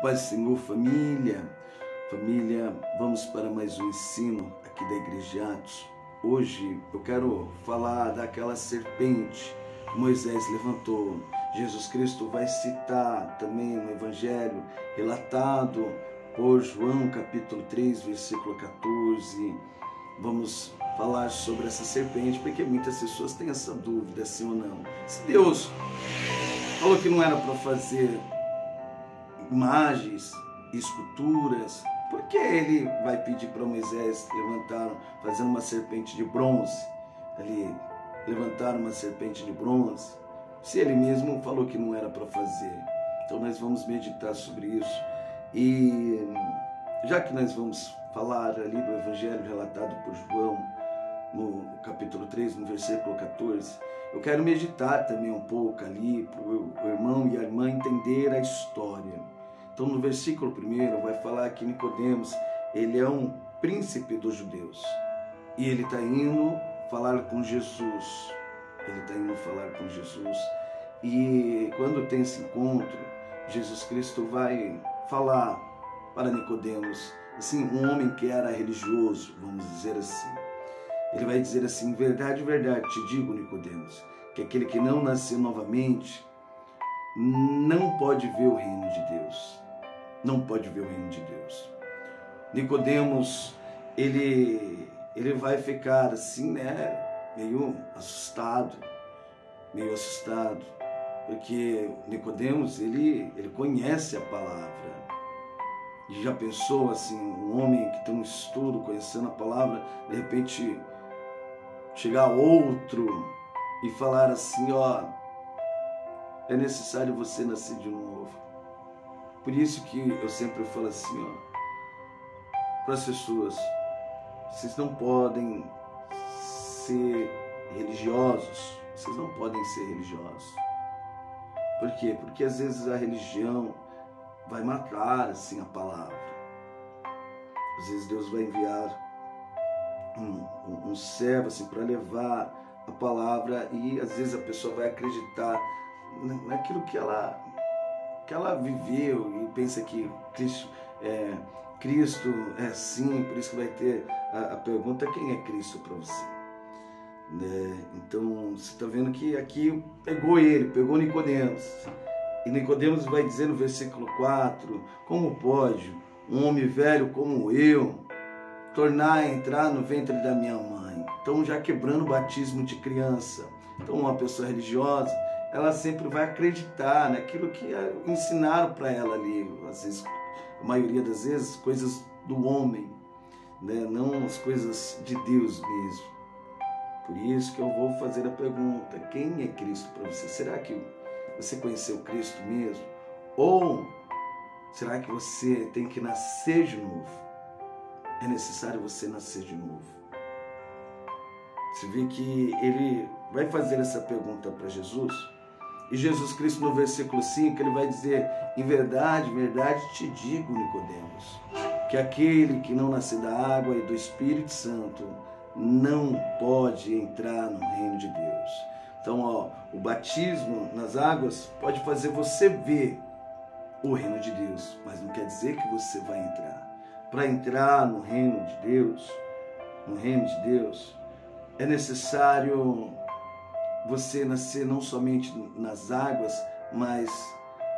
Paz do Senhor, família. Família, vamos para mais um ensino aqui da Igreja de Atos. Hoje eu quero falar daquela serpente que Moisés levantou. Jesus Cristo vai citar também no Evangelho, relatado por João, capítulo 3, versículo 14. Vamos falar sobre essa serpente, porque muitas pessoas têm essa dúvida, sim ou não. Se Deus falou que não era para fazer imagens, esculturas, por que ele vai pedir para Moisés levantar, fazendo uma serpente de bronze, ali, levantar uma serpente de bronze, se ele mesmo falou que não era para fazer? Então nós vamos meditar sobre isso. E já que nós vamos falar ali do Evangelho relatado por João, no capítulo 3, no versículo 14, eu quero meditar também um pouco ali, para o irmão e a irmã entender a história. Então no versículo 1 vai falar que Nicodemos, ele é um príncipe dos judeus, e ele está indo falar com Jesus. E quando tem esse encontro, Jesus Cristo vai falar para Nicodemos, assim, um homem que era religioso, vamos dizer assim. Ele vai dizer assim: verdade, verdade, te digo, Nicodemos, que aquele que não nascer novamente não pode ver o reino de Deus. Não pode ver o reino de Deus. Nicodemos, ele vai ficar assim, né, meio assustado, porque Nicodemos, ele conhece a palavra. E já pensou assim, um homem que tem um estudo, conhecendo a palavra, de repente chegar outro e falar assim: ó, é necessário você nascer de novo. Por isso que eu sempre falo assim, ó, para as pessoas: vocês não podem ser religiosos, vocês não podem ser religiosos. Por quê? Porque às vezes a religião vai matar assim a palavra. Às vezes Deus vai enviar um servo assim para levar a palavra, e às vezes a pessoa vai acreditar naquilo que ela viveu e pensa que Cristo é assim. Por isso que vai ter a pergunta: quem é Cristo para você? Então você está vendo que aqui pegou Nicodemos. E Nicodemos vai dizer no versículo 4: como pode um homem velho como eu tornar a entrar no ventre da minha mãe? Então, já quebrando o batismo de criança. Então, uma pessoa religiosa, ela sempre vai acreditar naquilo que ensinaram para ela ali. Às vezes, a maioria das vezes, coisas do homem, né? Não as coisas de Deus mesmo. Por isso que eu vou fazer a pergunta: quem é Cristo para você? Será que você conheceu Cristo mesmo? Ou será que você tem que nascer de novo? É necessário você nascer de novo. Você vê que ele vai fazer essa pergunta para Jesus. E Jesus Cristo, no versículo 5, ele vai dizer: em verdade, verdade te digo, Nicodemos, que aquele que não nascer da água e do Espírito Santo não pode entrar no reino de Deus. Então, ó, o batismo nas águas pode fazer você ver o reino de Deus, mas não quer dizer que você vai entrar. Para entrar no reino de Deus, é necessário você nascer não somente nas águas, mas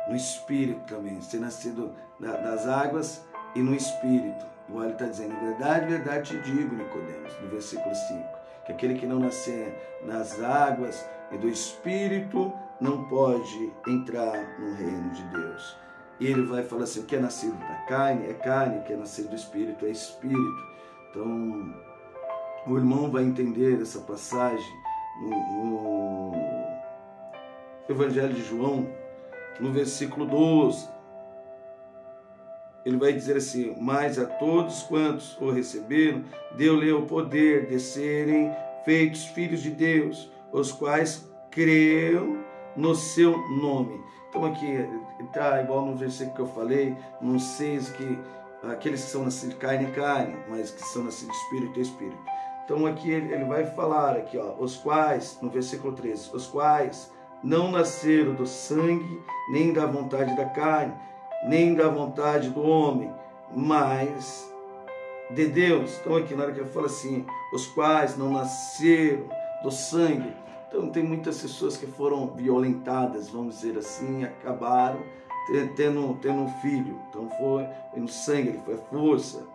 no Espírito também. Ser nascido das águas e no Espírito. Igual ele está dizendo: em verdade, verdade te digo, Nicodemos, no versículo 5, que aquele que não nascer nas águas e do Espírito não pode entrar no reino de Deus. E ele vai falar assim: o que é nascido da carne é carne, o que é nascido do Espírito é Espírito. Então, o irmão vai entender essa passagem no Evangelho de João, no versículo 12. Ele vai dizer assim: mas a todos quantos o receberam, deu-lhe o poder de serem feitos filhos de Deus, os quais creram no seu nome. Então aqui está igual no versículo que eu falei, no 6, que aqueles que são nascidos de carne é carne, mas que são nascidos de Espírito é Espírito. Então aqui ele vai falar aqui, ó, os quais, no versículo 13, os quais não nasceram do sangue, nem da vontade da carne, nem da vontade do homem, mas de Deus. Então aqui na hora que ele fala assim, os quais não nasceram do sangue. Então tem muitas pessoas que foram violentadas, vamos dizer assim, acabaram tendo um filho. Então foi no sangue, foi a força.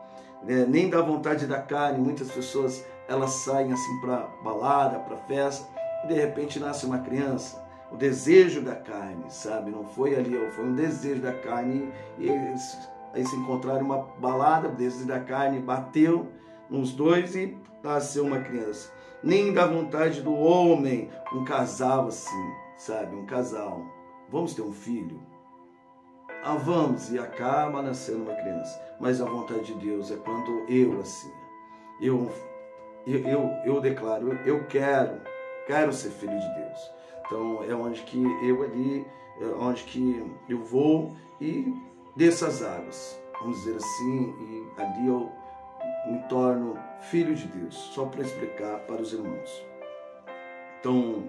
Nem da vontade da carne. Muitas pessoas elas saem assim para balada, para festa, e de repente nasce uma criança. O desejo da carne, sabe? Não foi ali, foi um desejo da carne, e eles aí se encontraram em uma balada, o desejo da carne bateu nos dois e nasceu uma criança. Nem da vontade do homem, um casal assim, sabe? Um casal. Vamos ter um filho? Ah, vamos, e acaba nascendo uma criança. Mas a vontade de Deus é quando eu assim, eu declaro, eu quero ser filho de Deus. Então é onde que onde que eu vou e desço as águas, vamos dizer assim, e ali eu me torno filho de Deus, só para explicar para os irmãos. Então,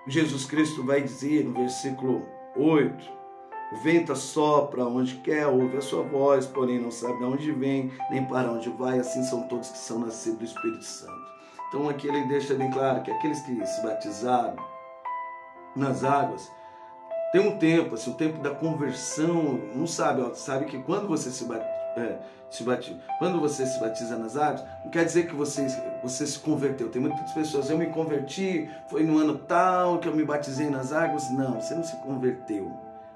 Jesus Cristo vai dizer no versículo 8, o vento sopra onde quer, ouve a sua voz, porém não sabe de onde vem, nem para onde vai, assim são todos que são nascidos do Espírito Santo. Então aqui ele deixa bem claro que aqueles que se batizaram nas águas, tem um tempo, assim, o tempo da conversão, não sabe, sabe que quando você quando você se batiza nas águas, não quer dizer que você se converteu. Tem muitas pessoas, eu me converti, foi no ano tal que eu me batizei nas águas. Não, você não se converteu,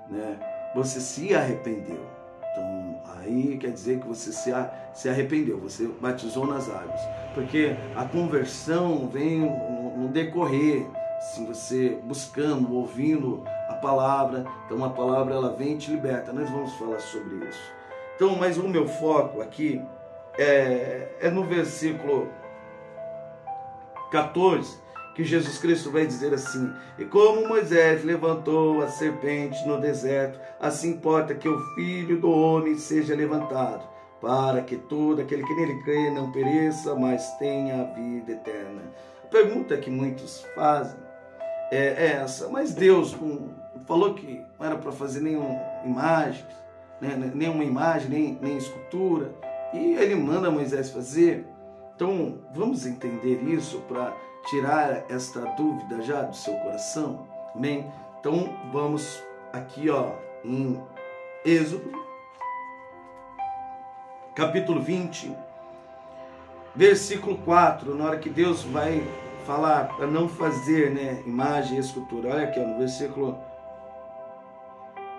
né? Você se arrependeu. Então, aí quer dizer que você se arrependeu, você batizou nas águas. Porque a conversão vem no decorrer, assim, você buscando, ouvindo a palavra. Então a palavra ela vem e te liberta. Nós vamos falar sobre isso. Então, mas o meu foco aqui é no versículo 14, que Jesus Cristo vai dizer assim: e como Moisés levantou a serpente no deserto, assim importa que o Filho do Homem seja levantado, para que todo aquele que nele crê não pereça, mas tenha a vida eterna. A pergunta que muitos fazem é essa: mas Deus falou que não era para fazer nenhuma imagem, nenhuma imagem, nem escultura, e ele manda Moisés fazer. Então vamos entender isso para tirar esta dúvida já do seu coração, amém? Então vamos aqui em Êxodo capítulo 20, versículo 4, na hora que Deus vai falar para não fazer imagem e escultura. Olha aqui no versículo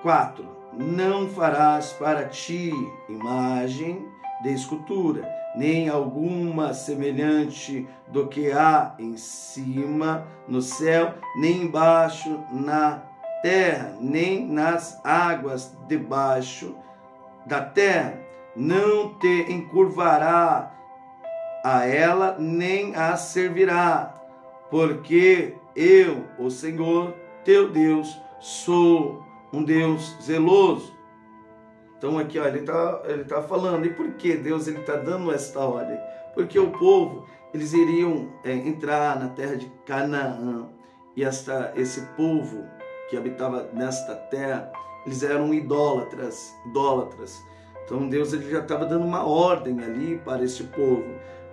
4: não farás para ti imagem de escultura, nem alguma semelhante do que há em cima no céu, nem embaixo na terra, nem nas águas debaixo da terra. Não te encurvará a ela, nem a servirá, porque eu, o Senhor teu Deus, sou um Deus zeloso. Então aqui ele tá falando. E por que Deus está dando esta ordem? Porque o povo, eles iriam entrar na terra de Canaã, e esse povo que habitava nesta terra, eles eram idólatras. Então Deus ele já estava dando uma ordem ali para esse povo,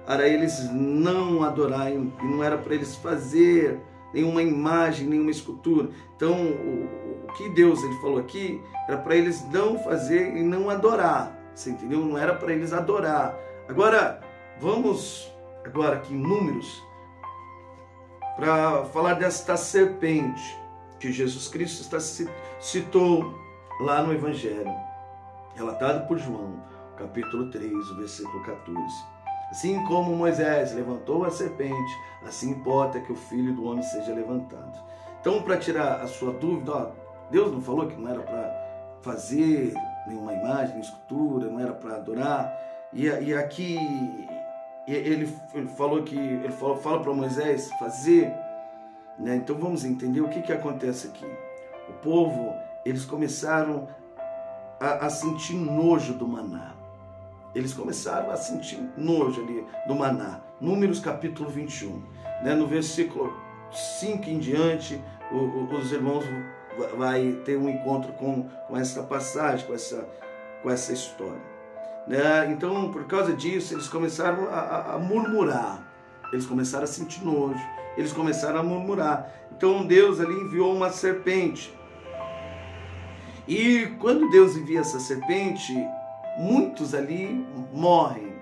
para eles não adorarem, e não era para eles fazer nenhuma imagem, nenhuma escultura. Então o que Deus ele falou aqui era para eles não fazer e não adorar, você entendeu? Não era para eles adorar. Agora vamos aqui em Números para falar desta serpente que Jesus Cristo citou lá no Evangelho, relatado por João, capítulo 3, o versículo 14. Assim como Moisés levantou a serpente, assim importa que o Filho do Homem seja levantado. Então, para tirar a sua dúvida, Deus não falou que não era para fazer nenhuma imagem, nem escultura, não era para adorar. E aqui ele fala para Moisés fazer, né? Então vamos entender o que acontece aqui. O povo, eles começaram a sentir nojo do maná. Eles começaram a sentir nojo ali do maná. Números capítulo 21. No versículo 5 em diante, os irmãos vai ter um encontro com essa passagem, com essa história. Né? Então, por causa disso, eles começaram a murmurar, eles começaram a sentir nojo, eles começaram a murmurar. Então Deus ali enviou uma serpente. E quando Deus envia essa serpente, muitos ali morrem.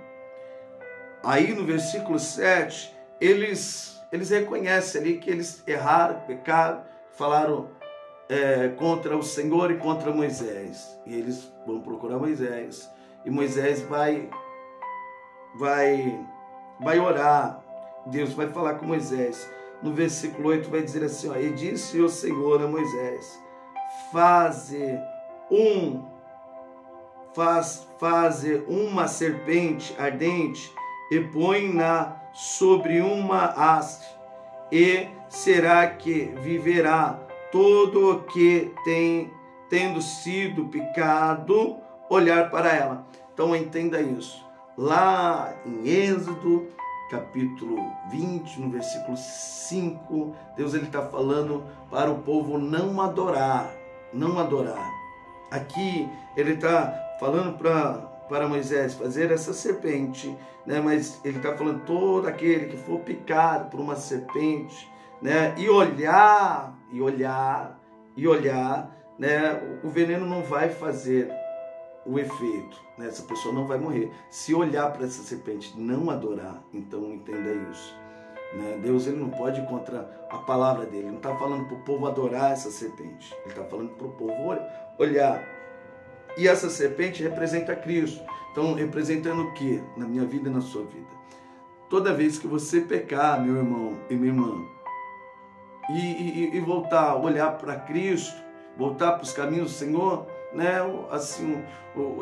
Aí no versículo 7, eles reconhecem ali que eles erraram, pecaram, falaram contra o Senhor e contra Moisés. E eles vão procurar Moisés. E Moisés vai orar. Deus vai falar com Moisés. No versículo 8 vai dizer assim, ó, e disse o Senhor a Moisés, faze uma serpente ardente e põe-na sobre uma haste, e será que viverá todo o que tendo sido picado, olhar para ela. Então entenda isso. Lá em Êxodo, capítulo 20, no versículo 5, Deus está falando para o povo não adorar. Aqui ele está falando para Moisés fazer essa serpente, né? Mas ele está falando todo aquele que for picado por uma serpente, né? E olhar, né? O veneno não vai fazer o efeito, né? Essa pessoa não vai morrer. Se olhar para essa serpente, não adorar, então entenda isso. Né? Deus ele não pode ir contra a palavra dele. Ele não está falando para o povo adorar essa serpente. Ele está falando para o povo olhar. E essa serpente representa Cristo. Então, representando o que? Na minha vida e na sua vida. Toda vez que você pecar, meu irmão e minha irmã, e voltar a olhar para Cristo, voltar para os caminhos do Senhor, né? Assim,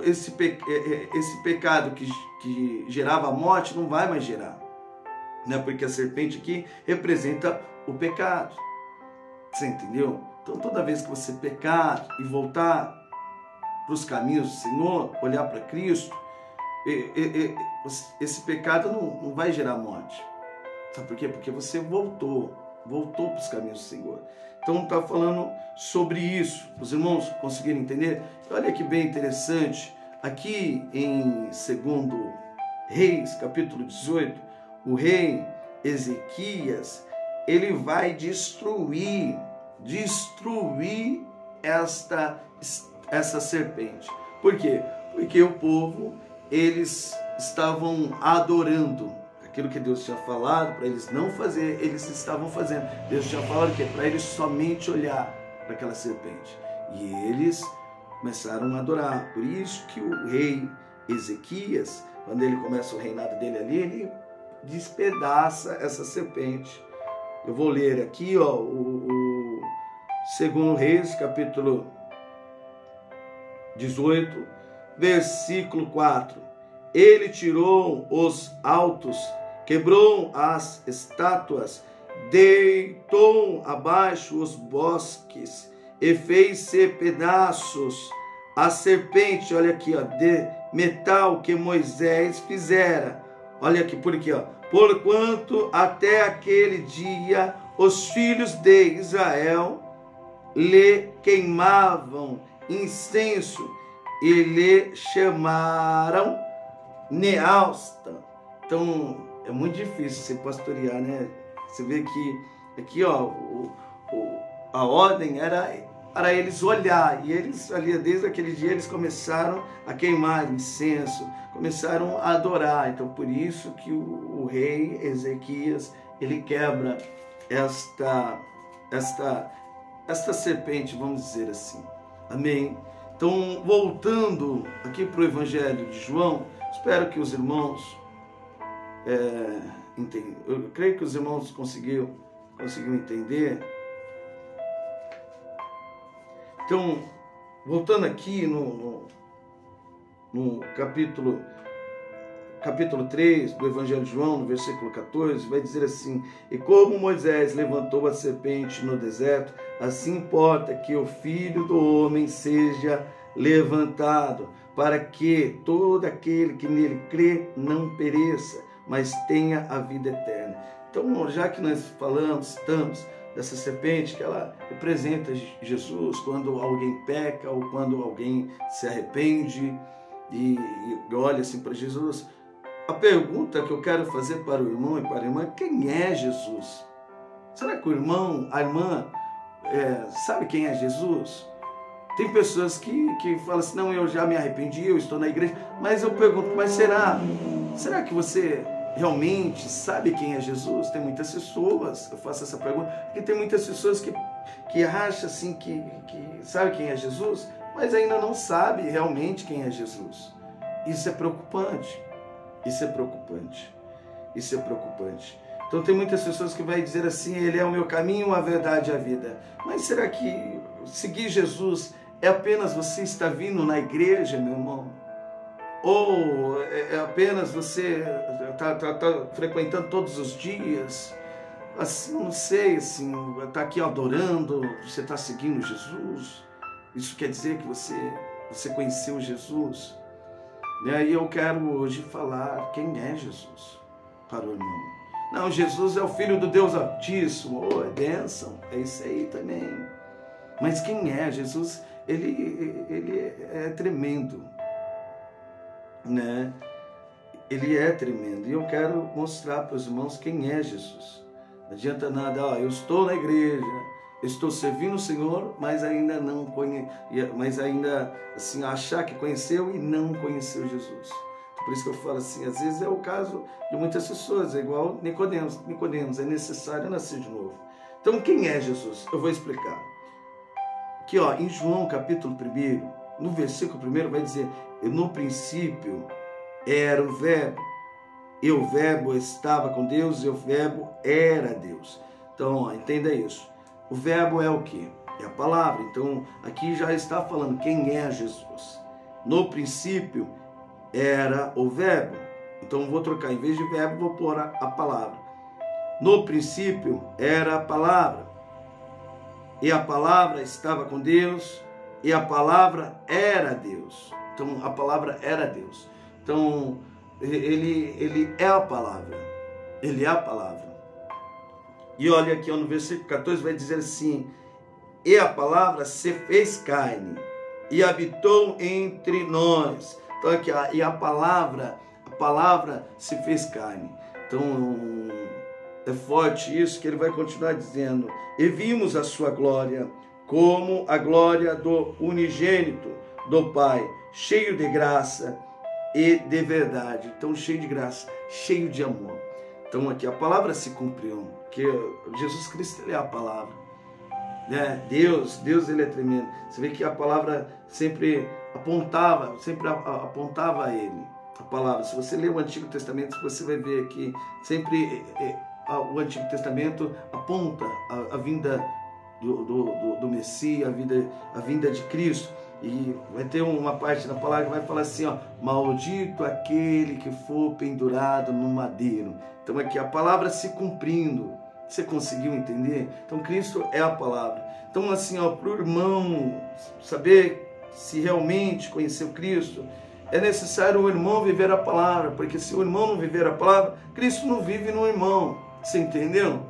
esse pecado que gerava a morte não vai mais gerar. Né? Porque a serpente aqui representa o pecado. Você entendeu? Então toda vez que você pecar e voltar para os caminhos do Senhor, olhar para Cristo, esse pecado não vai gerar morte. Sabe por quê? Porque você voltou para os caminhos do Senhor. Então está falando sobre isso. Os irmãos conseguiram entender? Olha que bem interessante. Aqui em 2 Reis, capítulo 18, o rei Ezequias, ele vai destruir essa serpente. Por quê? Porque o povo, eles estavam adorando aquilo que Deus tinha falado para eles não fazer, eles estavam fazendo. Deus tinha falado que é para eles somente olhar para aquela serpente. E eles começaram a adorar. Por isso que o rei Ezequias, quando ele começa o reinado dele ali, ele despedaça essa serpente. Eu vou ler aqui, ó, o 2 Reis, capítulo 18, versículo 4. Ele tirou os altos, quebrou as estátuas, deitou abaixo os bosques e fez-se pedaços a serpente, olha aqui, ó, de metal que Moisés fizera. Olha aqui, por aqui, ó. Porquanto até aquele dia os filhos de Israel lhe queimavam incenso e lhe chamaram Neausta. Então é muito difícil você pastorear, né? Você vê que aqui, ó, a ordem era para eles olhar, e eles ali desde aquele dia eles começaram a queimar incenso, começaram a adorar. Então por isso que o rei Ezequias, ele quebra esta serpente, vamos dizer assim. Amém? Então, voltando aqui para o Evangelho de João, espero que os irmãos entendam. Eu creio que os irmãos conseguiram entender. Então, voltando aqui no capítulo 3 do Evangelho de João, no versículo 14, vai dizer assim: e como Moisés levantou a serpente no deserto, assim importa que o Filho do Homem seja levantado, para que todo aquele que nele crê não pereça, mas tenha a vida eterna. Então, já que nós estamos dessa serpente, que ela representa Jesus quando alguém peca ou quando alguém se arrepende e olha assim para Jesus. A pergunta que eu quero fazer para o irmão e para a irmã: quem é Jesus? Será que o irmão, a irmã, sabe quem é Jesus? Tem pessoas que falam assim: não, eu já me arrependi, eu estou na igreja. Mas eu pergunto: mas será que você realmente sabe quem é Jesus? Tem muitas pessoas, eu faço essa pergunta, porque tem muitas pessoas que acham assim que sabe quem é Jesus, mas ainda não sabe realmente quem é Jesus. Isso é preocupante. Isso é preocupante. Isso é preocupante. Então tem muitas pessoas que vai dizer assim: ele é o meu caminho, a verdade e a vida. Mas será que seguir Jesus é apenas você estar vindo na igreja, meu irmão? Ou é apenas você tá frequentando todos os dias? Assim, não sei, assim, tá aqui adorando, você está seguindo Jesus? Isso quer dizer que você conheceu Jesus? E aí eu quero hoje falar quem é Jesus para o irmão. Não, Jesus é o Filho do Deus Altíssimo. Oh, é bênção, é isso aí também. Mas quem é Jesus? Ele é tremendo, né? Ele é tremendo. E eu quero mostrar para os irmãos quem é Jesus. Não adianta nada: eu estou na igreja, eu estou servindo o Senhor, mas ainda não conheço, mas ainda assim achar que conheceu e não conheceu Jesus. Por isso que eu falo assim, às vezes é o caso de muitas pessoas, é igual Nicodemos, é necessário nascer de novo. Então quem é Jesus? Eu vou explicar. Aqui em João capítulo 1, no versículo 1 vai dizer: no princípio era o verbo, e o verbo estava com Deus, e o verbo era Deus. Então entenda isso. O verbo é o quê? É a palavra. Então aqui já está falando quem é Jesus. No princípio era o verbo. Então vou trocar, em vez de verbo vou pôr a palavra. No princípio era a palavra, e a palavra estava com Deus, e a palavra era Deus. Então a palavra era Deus. Então ele é a palavra. Ele é a palavra. E olha aqui no versículo 14 vai dizer assim: e a palavra se fez carne e habitou entre nós. Então aqui, e a palavra se fez carne. Então é forte isso, que ele vai continuar dizendo: e vimos a sua glória, como a glória do unigênito do Pai, cheio de graça e de verdade. Então cheio de graça, cheio de amor. Então aqui a palavra se cumpriu, que Jesus Cristo, ele é a palavra, né? Deus ele é tremendo. Você vê que a palavra sempre apontava a ele. A palavra, se você ler o Antigo Testamento, você vai ver que sempre o Antigo Testamento aponta a vinda do Messias, a vinda de Cristo. E vai ter uma parte da palavra que vai falar assim: maldito aquele que for pendurado no madeiro. Então aqui a palavra se cumprindo. Você conseguiu entender? Então Cristo é a palavra. Então assim, para o irmão saber se realmente conheceu Cristo, é necessário o irmão viver a palavra, porque se o irmão não viver a palavra, Cristo não vive no irmão. Você entendeu?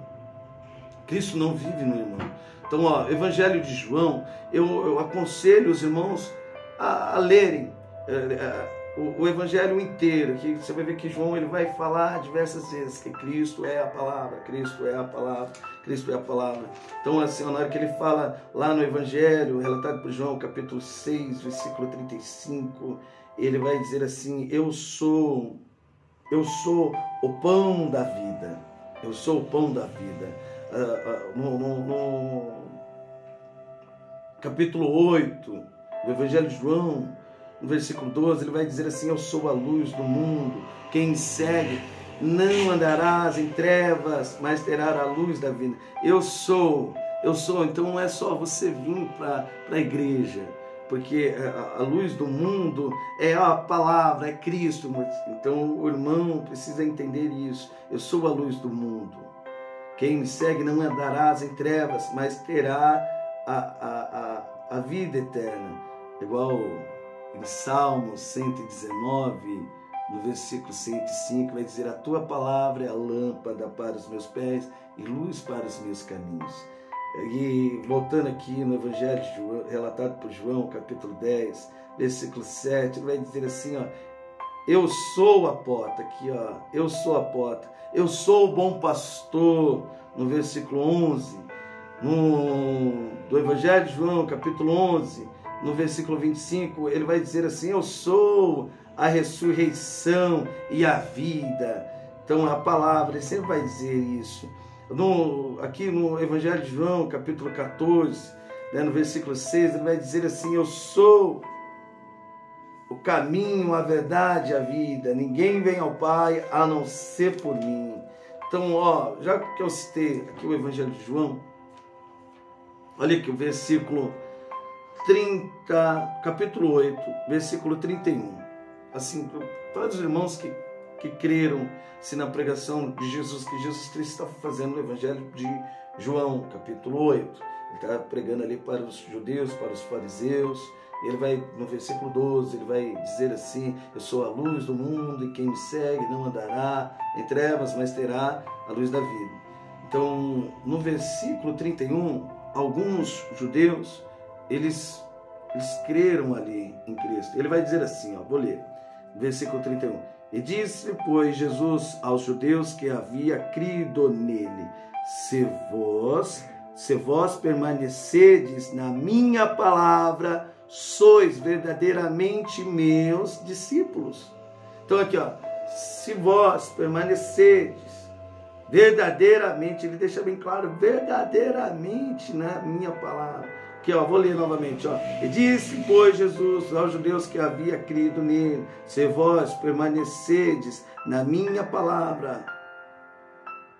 Cristo não vive no irmão. Então, Evangelho de João, eu aconselho os irmãos a lerem o Evangelho inteiro. Que você vai ver que João ele vai falar diversas vezes que Cristo é a palavra, Cristo é a palavra, Cristo é a palavra. Então, assim, na hora que ele fala lá no Evangelho, relatado por João, capítulo 6, versículo 35, ele vai dizer assim: eu sou o pão da vida. Eu sou o pão da vida. No capítulo 8 do Evangelho de João, no versículo 12, ele vai dizer assim: eu sou a luz do mundo, quem me segue não andarás em trevas, mas terá a luz da vida. Eu sou, então não é só você vir para a igreja, porque a luz do mundo é a palavra, é Cristo. Então o irmão precisa entender isso. Eu sou a luz do mundo. Quem me segue não andarás em trevas, mas terá a vida eterna. Igual em Salmo 119, no versículo 105, vai dizer: a tua palavra é a lâmpada para os meus pés e luz para os meus caminhos. E voltando aqui no Evangelho de João, relatado por João, capítulo 10, versículo 7, ele vai dizer assim, ó: eu sou a porta, aqui ó, eu sou a porta, eu sou o bom pastor, no versículo 11, do Evangelho de João, capítulo 11, no versículo 25, ele vai dizer assim: eu sou a ressurreição e a vida. Então a palavra, ele sempre vai dizer isso. Aqui no Evangelho de João, capítulo 14, no versículo 6, ele vai dizer assim: eu sou o caminho, a verdade e a vida. Ninguém vem ao Pai a não ser por mim. Então, ó, já que eu citei aqui o Evangelho de João, olha aqui o versículo 30, capítulo 8, versículo 31. Assim, para os irmãos que creram assim, na pregação de Jesus, que Jesus Cristo está fazendo no Evangelho de João, capítulo 8. Ele está pregando ali para os judeus, para os fariseus. Ele vai, no versículo 12, ele vai dizer assim: eu sou a luz do mundo e quem me segue não andará em trevas, mas terá a luz da vida. Então, no versículo 31, alguns judeus, eles creram ali em Cristo. Ele vai dizer assim, ó, vou ler, versículo 31. E disse, pois, Jesus aos judeus que havia crido nele: se vós permanecerdes na minha palavra, sois verdadeiramente meus discípulos. Então aqui, ó, se vós permanecerdes verdadeiramente, ele deixa bem claro, verdadeiramente na minha palavra. Aqui, ó, vou ler novamente, ó. E disse, pois, Jesus aos judeus que havia crido nele: se vós permanecerdes na minha palavra,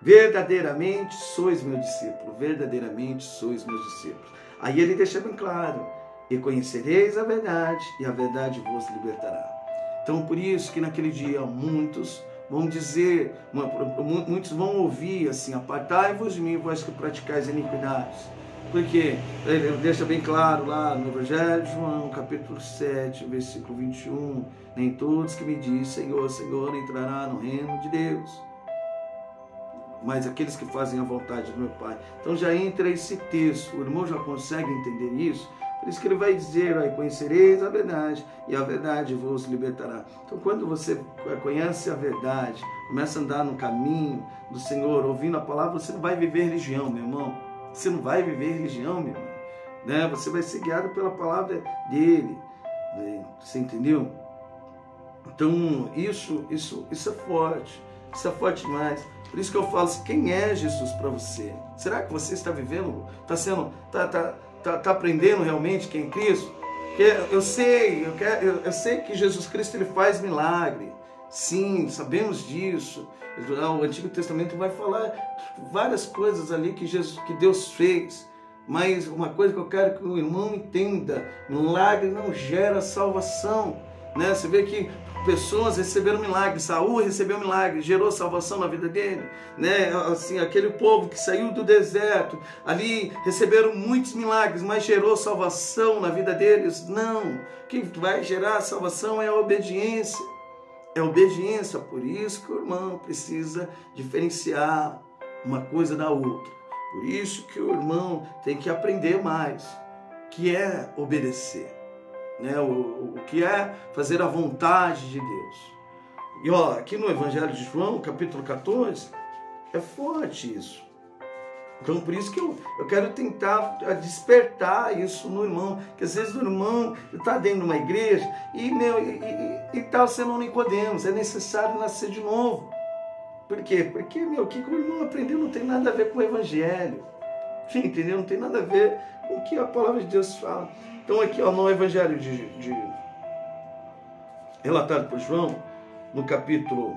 verdadeiramente sois meu discípulo, verdadeiramente sois meus discípulos. Aí ele deixa bem claro: e conhecereis a verdade, e a verdade vos libertará. Então, por isso que naquele dia muitos vão dizer, muitos vão ouvir assim: apartai-vos de mim, vós que praticais iniquidades. Porque ele deixa bem claro lá no Evangelho de João, capítulo 7, versículo 21, nem todos que me dizem Senhor, Senhor entrará no reino de Deus, mas aqueles que fazem a vontade do meu Pai. Então já entra esse texto, o irmão já consegue entender isso. Por isso que ele vai dizer: aí, conhecereis a verdade, e a verdade vos libertará. Então, quando você conhece a verdade, começa a andar no caminho do Senhor, ouvindo a palavra, você não vai viver religião, meu irmão. Você não vai viver religião, meu irmão. Né? Você vai ser guiado pela palavra dele. Você entendeu? Então, isso é forte. Isso é forte demais. Por isso que eu falo assim: quem é Jesus para você? Será que você está vivendo, está aprendendo realmente quem é Cristo? Porque eu sei que Jesus Cristo ele faz milagre. Sim, sabemos disso. O Antigo Testamento vai falar várias coisas ali que Deus fez. Mas uma coisa que eu quero que o irmão entenda: milagre não gera salvação. Né? Você vê que pessoas receberam milagre. Saul recebeu milagre, gerou salvação na vida dele, né? Assim, aquele povo que saiu do deserto, ali receberam muitos milagres, mas gerou salvação na vida deles? Não. O que vai gerar salvação é a obediência. É obediência. Por isso que o irmão precisa diferenciar uma coisa da outra. Por isso que o irmão tem que aprender mais, que é obedecer. Né, o que é fazer a vontade de Deus. E ó, aqui no Evangelho de João, capítulo 14, é forte isso. Então por isso que eu quero tentar despertar isso no irmão, que às vezes o irmão está dentro de uma igreja e está sendo um Nicodemos, é necessário nascer de novo. Por quê? Porque o que o irmão aprendeu não tem nada a ver com o Evangelho. Entendeu? Não tem nada a ver com o que a palavra de Deus fala. Então aqui, ó, no Evangelho relatado por João, no capítulo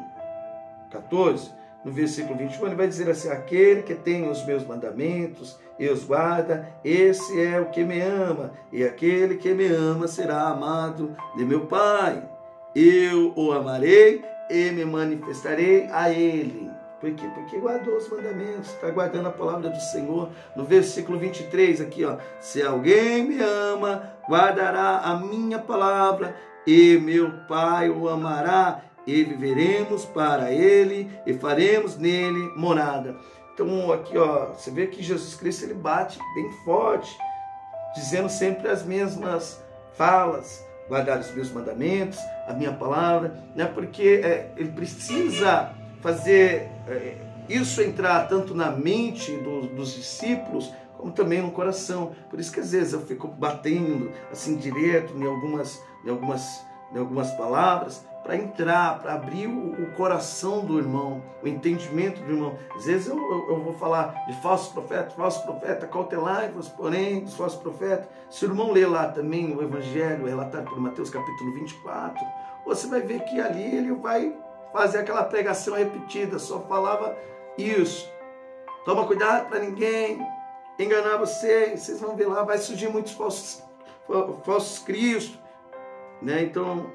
14, no versículo 21, ele vai dizer assim: aquele que tem os meus mandamentos e os guarda, esse é o que me ama, e aquele que me ama será amado de meu Pai. Eu o amarei e me manifestarei a ele. Por quê? Porque guardou os mandamentos, está guardando a palavra do Senhor. No versículo 23 aqui, ó: se alguém me ama, guardará a minha palavra, e meu Pai o amará, e viveremos para ele e faremos nele morada. Então aqui, ó, você vê que Jesus Cristo ele bate bem forte, dizendo sempre as mesmas falas: guardar os meus mandamentos, a minha palavra, né? Porque ele precisa fazer isso entrar tanto na mente dos discípulos, como também no coração. Por isso que às vezes eu fico batendo assim direto em algumas palavras, para entrar, para abrir o coração do irmão, o entendimento do irmão. Às vezes eu vou falar de falso profeta, cautelai-vos, porém, dos falsos profetas. Se o irmão ler lá também o Evangelho relatado por Mateus capítulo 24, você vai ver que ali ele vai fazer aquela pregação repetida, só falava isso. Toma cuidado para ninguém enganar vocês vão ver lá, vai surgir muitos falsos cristos, né? Então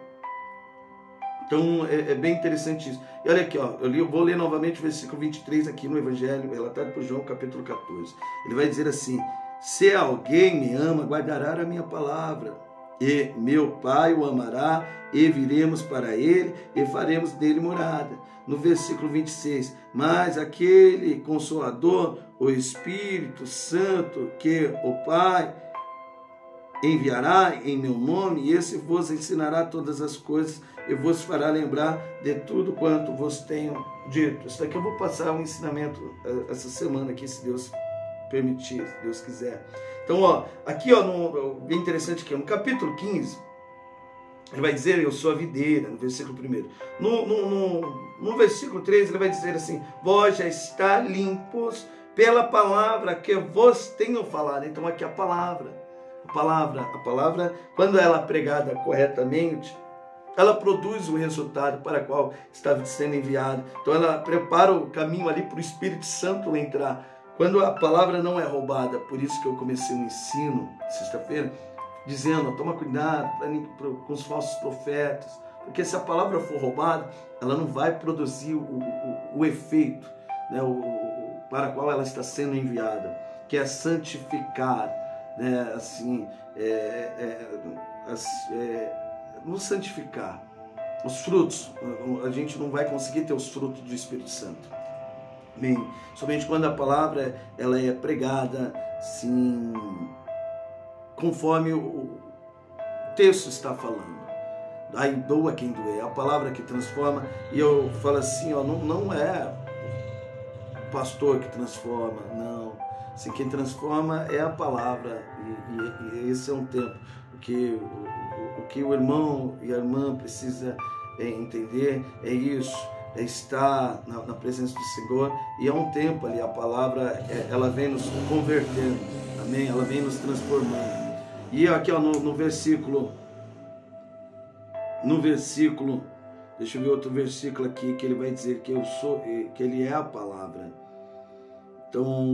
é bem interessante isso. E olha aqui, ó, eu vou ler novamente o versículo 23 aqui no Evangelho, relatado por João, capítulo 14. Ele vai dizer assim: se alguém me ama, guardará a minha palavra, e meu Pai o amará, e viremos para ele, e faremos nele morada. No versículo 26, mas aquele Consolador, o Espírito Santo, que o Pai enviará em meu nome, esse vos ensinará todas as coisas e vos fará lembrar de tudo quanto vos tenho dito. Isso daqui eu vou passar um ensinamento essa semana aqui, se Deus permitir, se Deus quiser. Então, ó, aqui, ó, bem interessante aqui, no capítulo 15, ele vai dizer: eu sou a videira, no versículo 1. No versículo 3, ele vai dizer assim: vós já está limpos pela palavra que vos tenho falado. Então, aqui a palavra, quando ela é pregada corretamente, ela produz o resultado para o qual está sendo enviada. Então ela prepara o caminho ali para o Espírito Santo entrar. Quando a palavra não é roubada, por isso que eu comecei um ensino sexta-feira, dizendo: toma cuidado com os falsos profetas, porque se a palavra for roubada, ela não vai produzir o efeito, né, para o qual ela está sendo enviada, que é santificar, né, assim, nos santificar. Os frutos, a gente não vai conseguir ter os frutos do Espírito Santo. Bem, somente quando a palavra ela é pregada, sim, conforme o texto está falando. Aí doa quem doer, é a palavra que transforma. E eu falo assim, ó, não é o pastor que transforma, não. Assim, quem transforma é a palavra, e esse é um tempo que o que o irmão e a irmã precisa entender é isso, é estar na presença do Senhor, e é um tempo ali, a palavra ela vem nos convertendo, amém? Ela vem nos transformando. E aqui, ó, no versículo, deixa eu ver outro versículo aqui, que ele vai dizer que eu sou, que ele é a palavra. Então,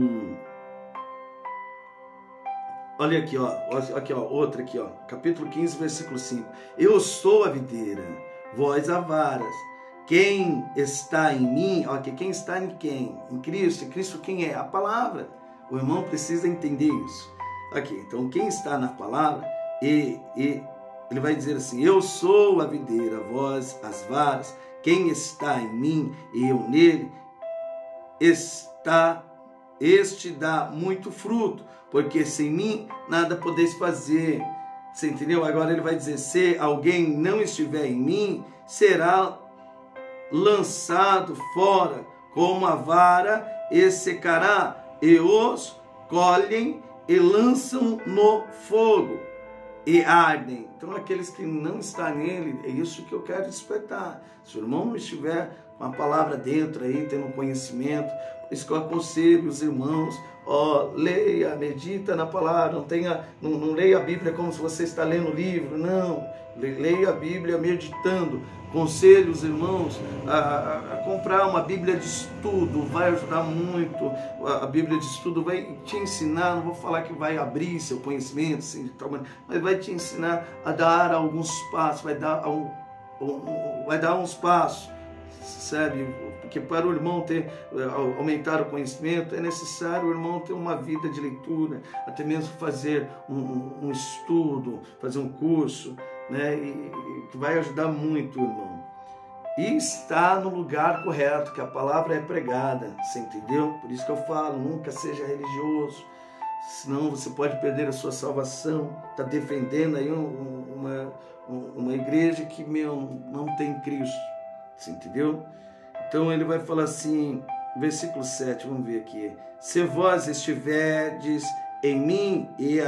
olha aqui, ó, outra aqui, ó, capítulo 15, versículo 5. Eu sou a videira, vós a varas. Quem está em mim, ó, quem está em quem? Em Cristo. Em Cristo quem é? A palavra. O irmão precisa entender isso. Aqui, então quem está na palavra, e ele vai dizer assim: eu sou a videira, vós as varas. Quem está em mim e eu nele, este dá muito fruto, porque sem mim nada podeis fazer. Você entendeu? Agora ele vai dizer: se alguém não estiver em mim, será lançado fora como a vara e secará, e os colhem e lançam no fogo e ardem. Então aqueles que não estão nele, é isso que eu quero despertar. Se o irmão não estiver com a palavra dentro aí, tendo conhecimento, por isso que eu aconselho os irmãos: ó, leia, medita na palavra, não leia a Bíblia como se você está lendo o livro, não, leia a Bíblia meditando. Aconselho os irmãos a comprar uma Bíblia de estudo, vai ajudar muito. A Bíblia de estudo vai te ensinar, não vou falar que vai abrir seu conhecimento, assim, mas vai te ensinar a dar alguns passos, vai dar uns passos, sabe? Porque para o irmão aumentar o conhecimento, é necessário o irmão ter uma vida de leitura, até mesmo fazer um estudo, fazer um curso, né? E que vai ajudar muito, irmão. e está no lugar correto, que a palavra é pregada, você entendeu? Por isso que eu falo, nunca seja religioso, senão você pode perder a sua salvação. Está defendendo aí uma igreja que, não tem Cristo, você entendeu? Então ele vai falar assim, versículo 7, vamos ver aqui. Se vós estiverdes em mim e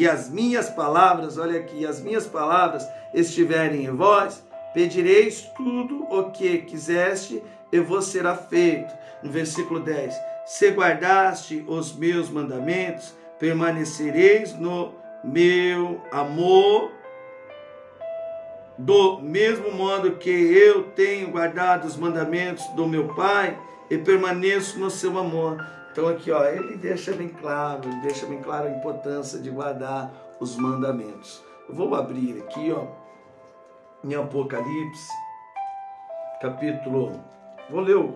as minhas palavras, olha aqui, as minhas palavras estiverem em vós, pedireis tudo o que quiseste e vos será feito. No versículo 10, se guardaste os meus mandamentos, permanecereis no meu amor, do mesmo modo que eu tenho guardado os mandamentos do meu Pai e permaneço no seu amor. Então aqui, ó, ele deixa bem claro a importância de guardar os mandamentos. Eu vou abrir aqui, ó, em Apocalipse, vou ler o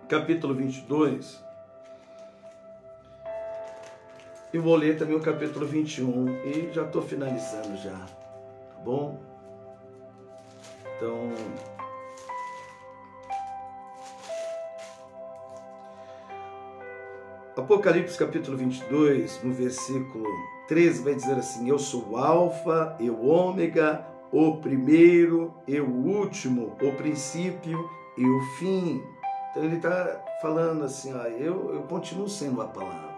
capítulo 22, e vou ler também o capítulo 21, e já estou finalizando já, tá bom? Então, Apocalipse capítulo 22, no versículo 13, vai dizer assim: eu sou o Alfa e o Ômega, o primeiro e o último, o princípio e o fim. Então ele está falando assim, ó, eu continuo sendo a palavra.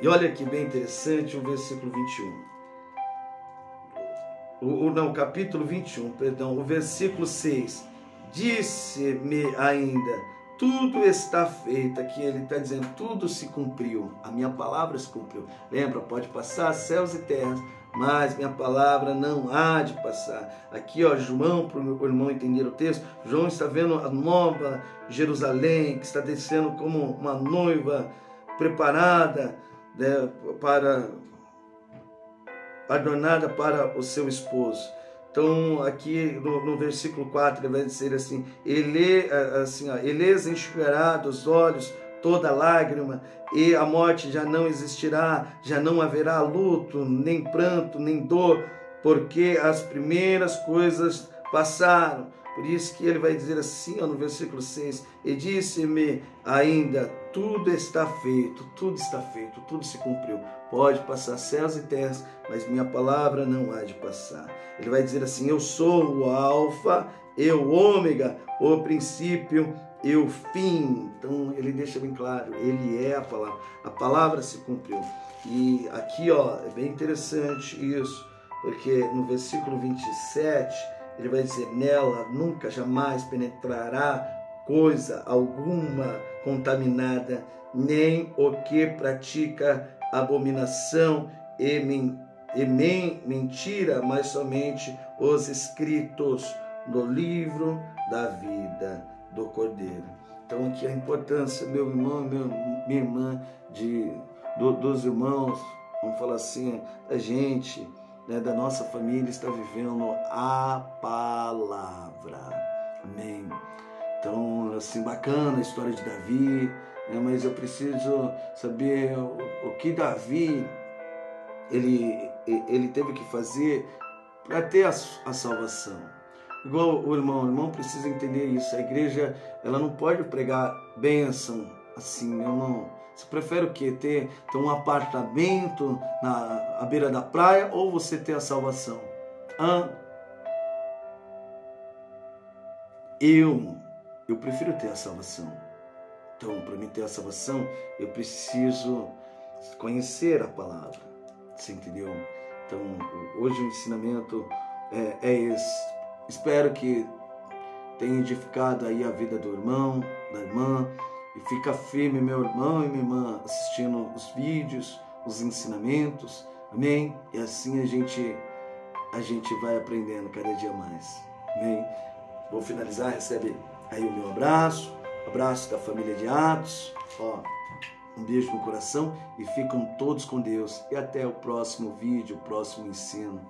E olha que bem interessante o versículo 21. Capítulo 21, perdão, o versículo 6. Disse-me ainda, tudo está feito. Aqui ele está dizendo, tudo se cumpriu. A minha palavra se cumpriu. Lembra, pode passar céus e terras, mas minha palavra não há de passar. Aqui, ó, João, para o irmão entender o texto, João está vendo a nova Jerusalém, que está descendo como uma noiva preparada, né, adornada para o seu esposo. Então, aqui no versículo 4, ele vai dizer assim, eles enxugará dos olhos toda lágrima, e a morte já não existirá, já não haverá luto, nem pranto, nem dor, porque as primeiras coisas passaram. Por isso que ele vai dizer assim, ó, no versículo 6, e disse-me ainda, tudo está feito, tudo se cumpriu. Pode passar céus e terras, mas minha palavra não há de passar. Ele vai dizer assim, eu sou o Alfa e o Ômega, o princípio e o fim. Então ele deixa bem claro, ele é a palavra se cumpriu. E aqui, ó, é bem interessante isso, porque no versículo 27, ele vai dizer, nela nunca jamais penetrará coisa alguma contaminada, nem o que pratica abominação e mentira, mas somente os escritos no livro da vida do Cordeiro. Então aqui a importância, meu irmão, minha irmã, dos irmãos, vamos falar assim, da gente, né, da nossa família, está vivendo a palavra. Amém. Então, assim, bacana a história de Davi, né, mas eu preciso saber o que Davi ele teve que fazer para ter a salvação. Igual o irmão precisa entender isso. A igreja, ela não pode pregar bênção assim, não. Você prefere o quê? Ter um apartamento à beira da praia ou você ter a salvação? Eu prefiro ter a salvação. Então, para mim ter a salvação, eu preciso conhecer a palavra. Você entendeu? Então, hoje o ensinamento é esse. Espero que tenha edificado aí a vida do irmão, da irmã. E fica firme, meu irmão e minha irmã, assistindo os vídeos, os ensinamentos. Amém? E assim a gente vai aprendendo cada dia mais. Amém? Vou finalizar, recebe aí o meu abraço da família de Atos. Ó, um beijo no coração e ficam todos com Deus. E até o próximo vídeo, o próximo ensino.